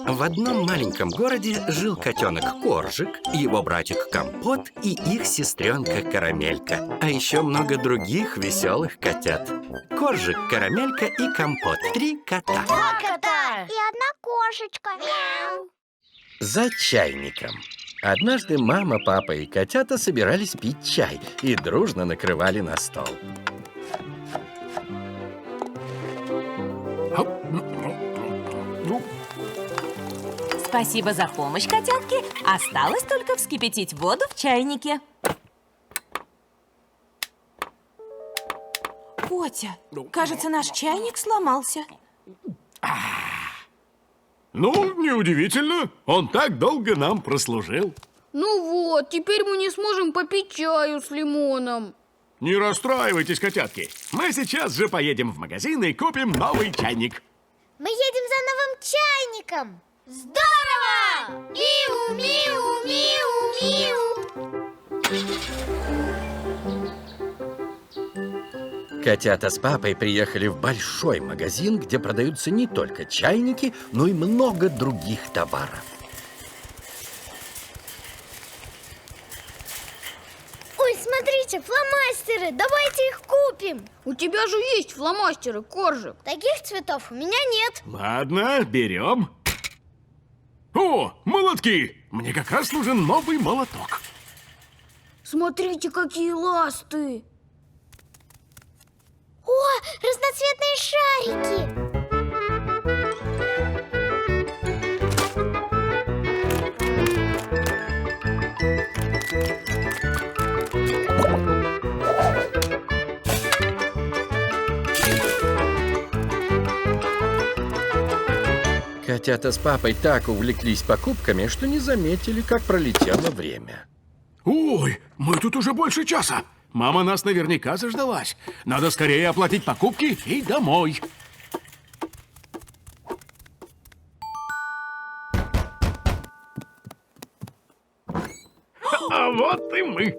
В одном маленьком городе жил котенок Коржик, его братик Компот и их сестренка Карамелька. А еще много других веселых котят. Коржик, Карамелька и Компот. 3 кота. Два кота. И одна кошечка. Мяу. За чайником. Однажды мама, папа и котята собирались пить чай и дружно накрывали на стол. Спасибо за помощь, котятки. Осталось только вскипятить воду в чайнике. Котя, кажется, наш чайник сломался. Ну, неудивительно. Он так долго нам прослужил. Ну вот, теперь мы не сможем попить чаю с лимоном. Не расстраивайтесь, котятки. Мы сейчас же поедем в магазин и купим новый чайник. Мы едем за новым чайником. Здорово! Миу, миу, миу, миу. Котята с папой приехали в большой магазин, где продаются не только чайники, но и много других товаров. Ой, смотрите, фломастеры, давайте их купим. У тебя же есть фломастеры, Коржик. Таких цветов у меня нет. Ладно, берем. О, молотки! Мне как раз нужен новый молоток. Смотрите, какие ласты. О, разноцветные шарики. Котята с папой так увлеклись покупками, что не заметили, как пролетело время. Ой, мы тут уже больше часа. Мама нас наверняка заждалась. Надо скорее оплатить покупки и домой. А вот и мы.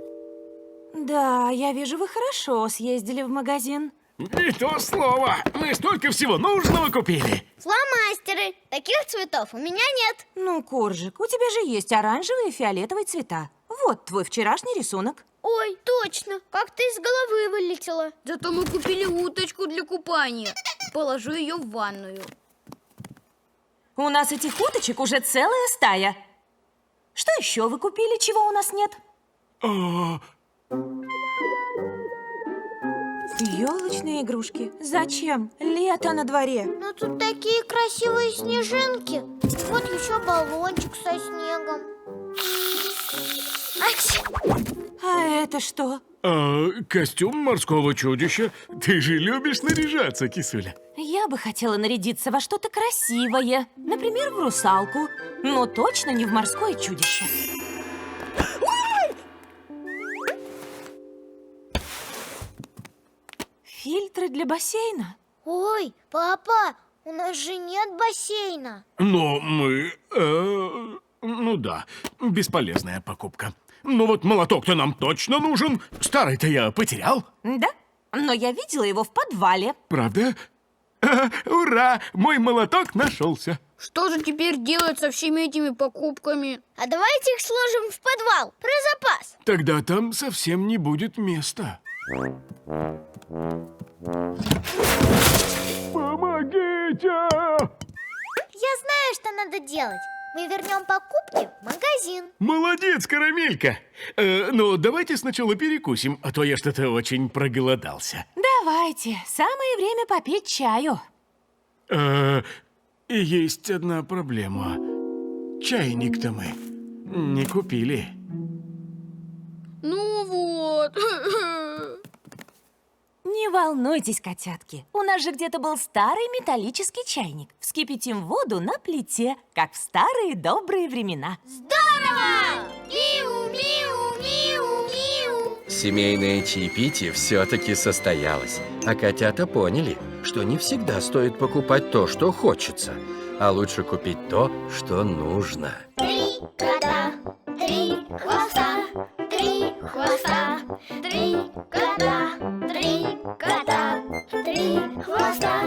Да, я вижу, вы хорошо съездили в магазин. Не то слово. Мы столько всего нужного купили. Фломастеры. Таких цветов у меня нет. Ну, Коржик, у тебя же есть оранжевые и фиолетовые цвета. Вот твой вчерашний рисунок. Ой, точно, как-то из головы вылетело. Зато мы купили уточку для купания. Положу ее в ванную. У нас этих уточек уже целая стая. Что еще вы купили, чего у нас нет? Елочные игрушки. Зачем? Лето на дворе. Ну тут такие красивые снежинки. Вот еще баллончик со снегом. Ать! А это что? Костюм морского чудища. Ты же любишь наряжаться, кисуля. Я бы хотела нарядиться во что-то красивое. Например, в русалку. Но точно не в морское чудище. Фильтры для бассейна? Ой, папа, у нас же нет бассейна. Но мы... ну да, бесполезная покупка. Но вот молоток-то нам точно нужен. Старый-то я потерял. Да, но я видела его в подвале. Правда? Ура! Мой молоток нашелся. Что же теперь делать со всеми этими покупками? А давайте их сложим в подвал, про запас. Тогда там совсем не будет места. Помогите! Я знаю, что надо делать. Мы вернем покупки в магазин. Молодец, Карамелька! Ну, давайте сначала перекусим, а то я что-то очень проголодался. Давайте, самое время попить чаю. Есть одна проблема. Чайник-то мы не купили. Ну вот. Не волнуйтесь, котятки. У нас же где-то был старый металлический чайник. Вскипятим воду на плите, как в старые добрые времена. Здорово! Миу, миу, миу, миу. Семейное чаепитие все-таки состоялось. А котята поняли, что не всегда стоит покупать то, что хочется, а лучше купить то, что нужно. 3 кота, 3 хвоста, 3 хвоста, 3 кота, 3 кота, 3 хвоста.